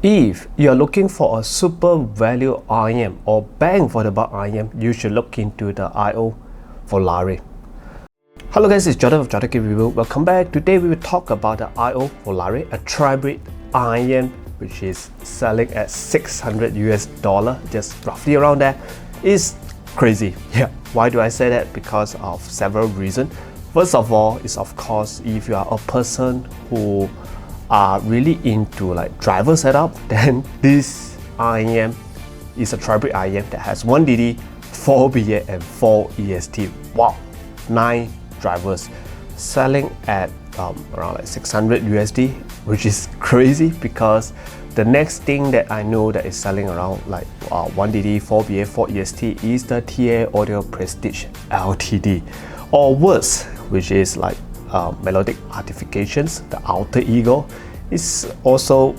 If you're looking for a super value IEM or bang for the buck IEM, you should look into the IO Volare. Hello guys, it's Jordan of Jordan Review. Welcome back. Today we will talk about the IO Volare, a Tribid IEM which is selling at $600 US, just roughly around there. It's crazy. Yeah, why do I say that? Because of several reasons. First of all, is of course if you are a person who are really into like driver setup, then this IEM is a Tribid IEM that has 1 DD, 4 BA and 4 EST. Wow, 9 drivers selling at around like 600 USD, which is crazy because the next thing that I know that is selling around like 1 DD, 4 BA, 4 EST is the TA Audio Prestige LTD, or worse, which is like melodic artifications. The alter ego is also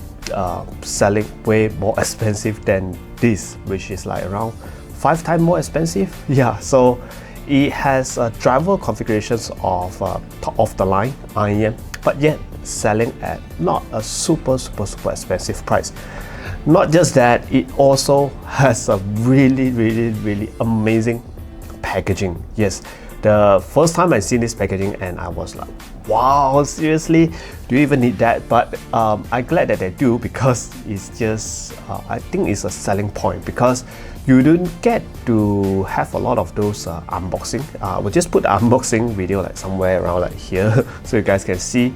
selling way more expensive than this, which is like around 5 times more expensive. Yeah, so it has driver configurations of top of the line IEM, but yet selling at not a super expensive price. Not just that, it also has a really amazing packaging. Yes, the first time I seen this packaging and I was like, wow, seriously, do you even need that? But I'm glad that they do, because it's just I think it's a selling point, because you don't get to have a lot of those unboxing. We'll just put the unboxing video like somewhere around like here so you guys can see.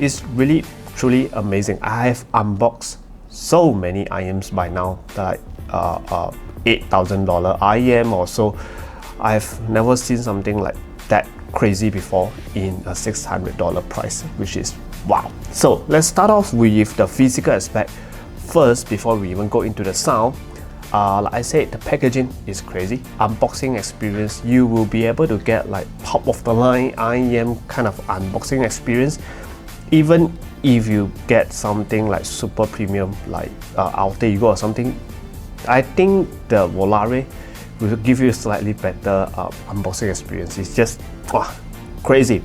It's really truly amazing. I have unboxed so many IEMs by now, like $8,000 IEM or so. I've never seen something like that crazy before in a $600 price, which is wow. So let's start off with the physical aspect first before we even go into the sound. Like I said, the packaging is crazy. Unboxing experience, you will be able to get like top of the line IEM kind of unboxing experience. Even if you get something like super premium like alter ego or something, I think the Volare will give you a slightly better unboxing experience. It's just crazy,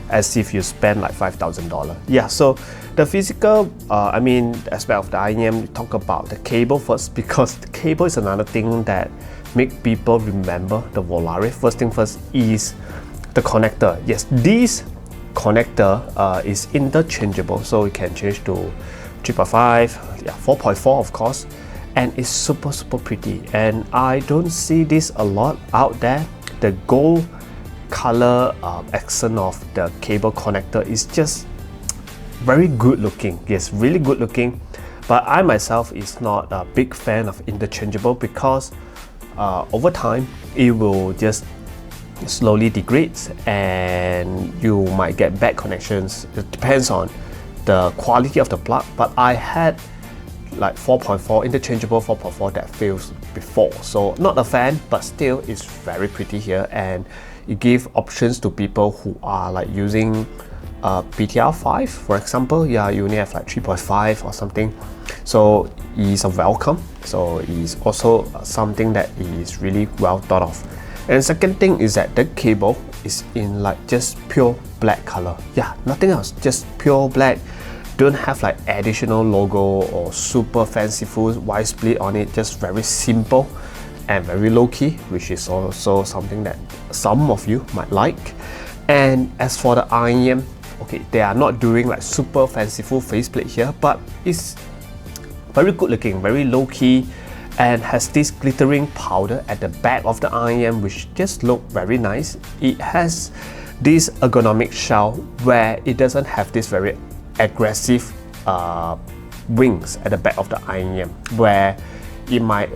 as if you spend like $5,000. Yeah, so the physical, the aspect of the IEM, we talk about the cable first, because the cable is another thing that make people remember the Volare. First thing first is the connector. Yes, this connector is interchangeable, so you can change to 3.5, yeah, 4.4 of course, and it's super pretty. And I don't see this a lot out there. The gold color accent of the cable connector is just very good looking. Yes, really good looking, but I myself is not a big fan of interchangeable, because over time it will just slowly degrades and you might get bad connections. It depends on the quality of the plug, but I had like 4.4 interchangeable 4.4 that fails before, so not a fan, but still it's very pretty here. And it gives options to people who are like using PTR 5, for example. Yeah, you only have like 3.5 or something, so it's a welcome. So it's also something that is really well thought of. And second thing is that the cable is in like just pure black color. Yeah, nothing else, just pure black. Don't have like additional logo or super fanciful white split on it, just very simple and very low-key, which is also something that some of you might like. And as for the IEM, okay, they are not doing like super fanciful faceplate here, but it's very good looking, very low-key, and has this glittering powder at the back of the IEM, which just look very nice. It has this ergonomic shell where it doesn't have this very aggressive wings at the back of the IEM, where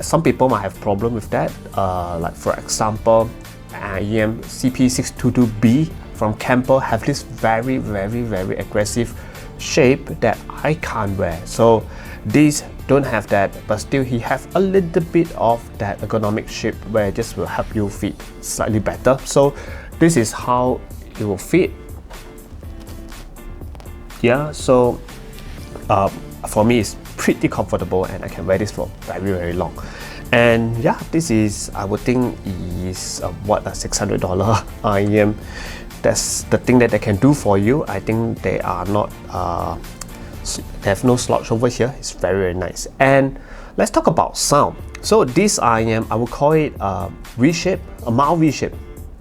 some people might have problem with that. Like for example, IEM CP622B from Camper have this very aggressive shape that I can't wear. So these don't have that, but still he have a little bit of that ergonomic shape where it just will help you fit slightly better. So this is how it will fit. Yeah, so for me it's pretty comfortable and I can wear this for very long. And yeah, this is, I would think, is what, a $600 IEM. That's the thing that they can do for you. I think they are not They have no slouch over here. It's very, very nice. And let's talk about sound. So this IEM, I would call it a V-shape, a mild V-shape.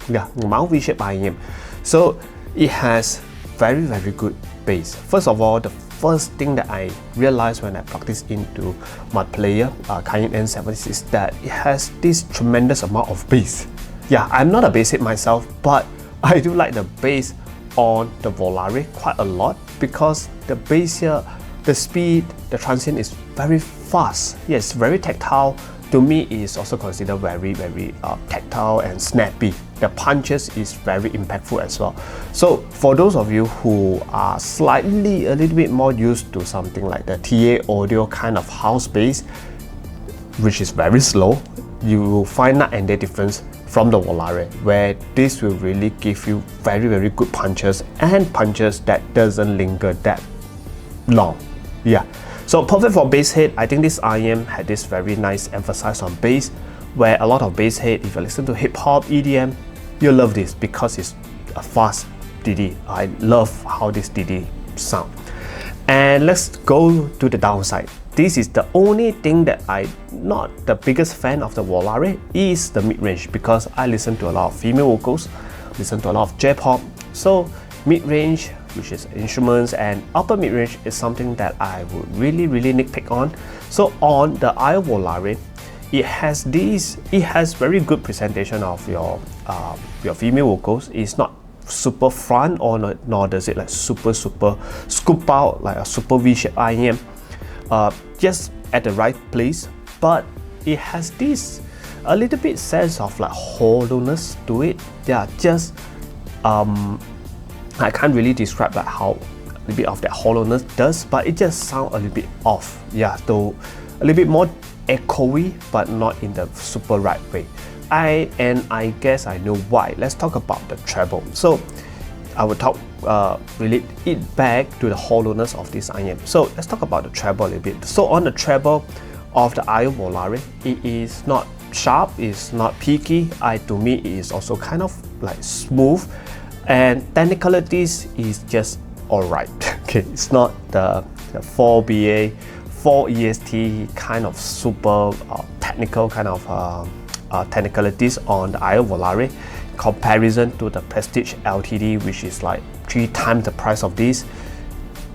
Yeah, mild V-shape IEM. So it has very, very good bass. First of all, the first thing that I realized when I plugged this into my player, Cayenne N70, is that it has this tremendous amount of bass. Yeah, I'm not a bass head myself, but I do like the bass on the Volare quite a lot, because the bass here, the speed, the transient is very fast. Yes, very tactile. To me, it is also considered very, very tactile and snappy. The punches is very impactful as well. So for those of you who are slightly a little bit more used to something like the TA audio kind of house bass, which is very slow, you will find night and day difference from the Volare, where this will really give you very, very good punches, and punches that doesn't linger that long. Yeah, so perfect for bass head. I think this IEM had this very nice emphasis on bass, where a lot of bass head, if you listen to hip hop, EDM, you'll love this because it's a fast DD. I love how this DD sound. And let's go to the downside. This is the only thing that I'm not the biggest fan of the Volare, is the mid-range, because I listen to a lot of female vocals, listen to a lot of J-pop. So mid-range, which is instruments, and upper mid-range is something that I would really nitpick on. So on the IO Volare, it has very good presentation of your female vocals. It's not super front, or nor does it like super scoop out like a super V-shape IEM. Just at the right place, but it has this a little bit sense of like hollowness to it. Yeah, just I can't really describe like how a little bit of that hollowness does, but it just sounds a little bit off. Yeah, though a little bit more echoey, but not in the super right way. I guess I know why. Let's talk about the treble. So I will relate it back to the hollowness of this IEM. So let's talk about the treble a little bit. So on the treble of the IO Volare, it is not sharp, it's not peaky. To me, it is also kind of like smooth, and technicalities is just alright. Okay, it's not the 4BA, 4 EST kind of super technical kind of technicalities on the IO Volare, comparison to the Prestige LTD, which is like 3 times the price of this.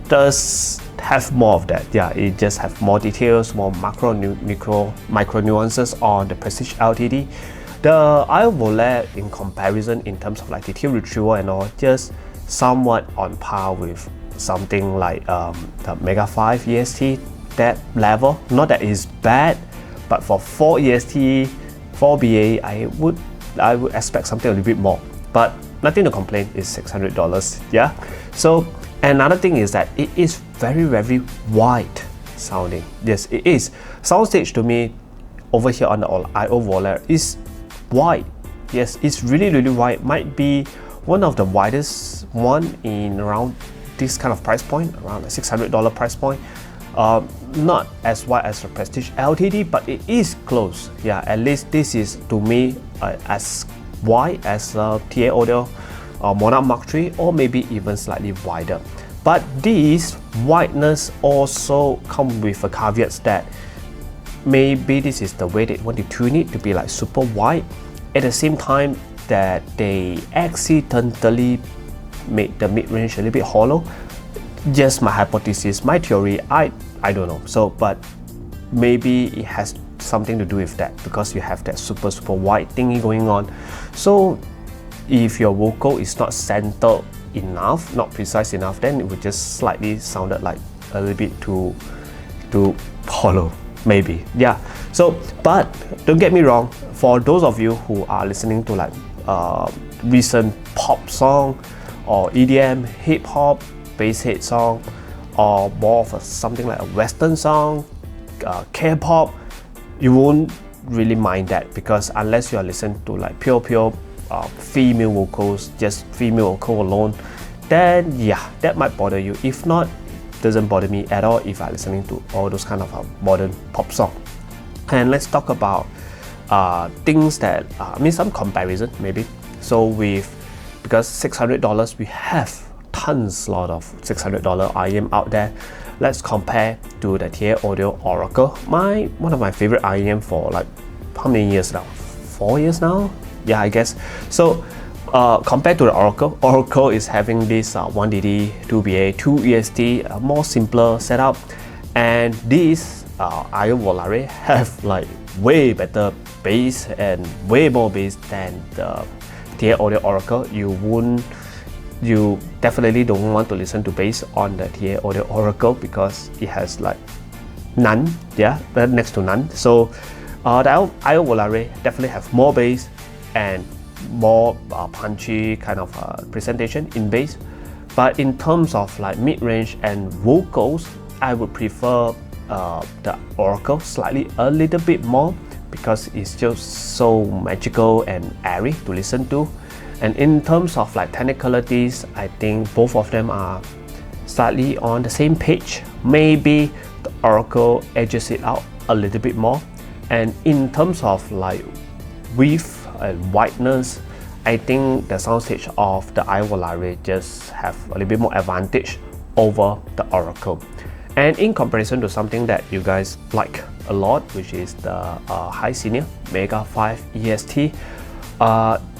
Does have more of that. Yeah, it just have more details, more micro nuances on the Prestige LTD. The IO Volare, in comparison in terms of like detail retrieval and all, just somewhat on par with something like the Mega 5 EST, that level. Not that it's bad, but for 4 EST, 4BA, I would expect something a little bit more, but nothing to complain. It's $600. Yeah. So another thing is that it is very wide sounding. Yes, it is. Soundstage to me over here on the IO Volare is wide. Yes, it's really wide. Might be one of the widest one in around this kind of price point, around the $600 price point. Not as wide as the Prestige LTD, but it is close. Yeah, at least this is to me as wide as TA Audio Monarch Mark III, or maybe even slightly wider. But this wideness also comes with a caveat that maybe this is the way they want to tune it to be like super wide. At the same time that they accidentally made the mid-range a little bit hollow. Just my hypothesis, my theory, I don't know. So, but maybe it has something to do with that, because you have that super wide thingy going on. So if your vocal is not centered enough, not precise enough, then it would just slightly sounded like a little bit too hollow, maybe. Yeah. So, but don't get me wrong, for those of you who are listening to like recent pop song or EDM, hip hop, bass head song, or more of something like a western song, K-pop, you won't really mind that, because unless you are listening to like pure female vocals, just female vocal alone, then yeah, that might bother you. If not, doesn't bother me at all if I'm listening to all those kind of modern pop song. And let's talk about things that some comparison maybe. So because $600, we have lot of $600 IEM out there. let's compare to the TOTL Audio Oracle. One of my favorite IEM for like how many years now? 4 years now? Yeah, I guess. So compared to the Oracle is having this 1DD, 2BA, 2 EST, a more simpler setup, and this IO Volare have like way better bass and way more bass than the TOTL Audio Oracle. You definitely don't want to listen to bass on the TOTL Audio Oracle because it has like none, yeah, next to none. So the IO Volare definitely have more bass and more punchy kind of presentation in bass. But in terms of like mid-range and vocals, I would prefer the Oracle slightly a little bit more because it's just so magical and airy to listen to. And in terms of like technicalities, I think both of them are slightly on the same page. Maybe the Oracle edges it out a little bit more. And in terms of like width and wideness, I think the soundstage of the IO Volare just have a little bit more advantage over the Oracle. And in comparison to something that you guys like a lot, which is the High Senior Mega 5 EST,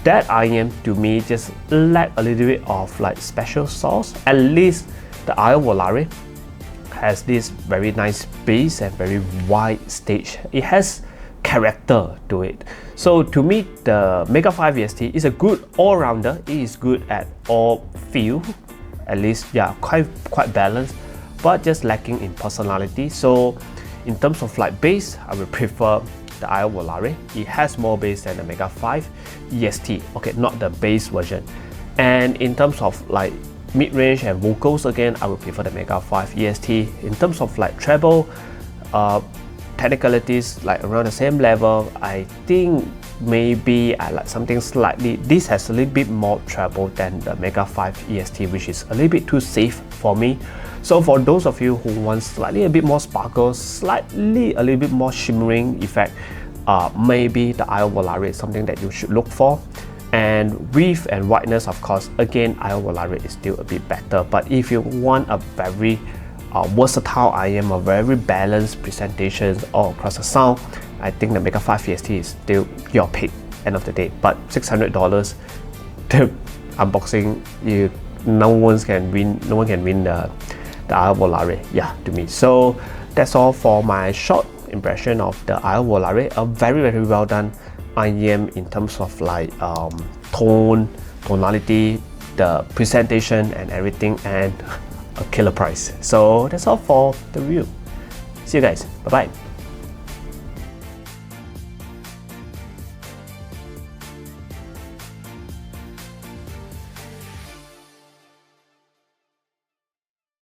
that IEM to me just lack a little bit of like special sauce. At least the IO Volare has this very nice bass and very wide stage. It has character to it. So to me, the Mega 5 EST is a good all-rounder. It is good at all field, at least, yeah, quite balanced, but just lacking in personality. So in terms of like bass, I would prefer the IO Volare. It has more bass than the Mega 5 EST. Okay, not the bass version. And in terms of like mid-range and vocals, again, I would prefer the Mega 5 EST. In terms of like treble, technicalities like around the same level, I think maybe I like something slightly, this has a little bit more treble than the Mega 5 EST, which is a little bit too safe for me. So for those of you who want slightly a bit more sparkle, slightly a little bit more shimmering effect, maybe the IO Volare is something that you should look for. And width and wideness, of course, again, IO Volare is still a bit better. But if you want a very versatile IEM, a very balanced presentation all across the sound, I think the Mega 5 EST is still your pick end of the day. But $600, the unboxing, no one can win the IO Volare, yeah, to me. So that's all for my short impression of the IO Volare. A very well done IEM in terms of like tonality, the presentation and everything, and a killer price. So that's all for the review. See you guys. Bye bye.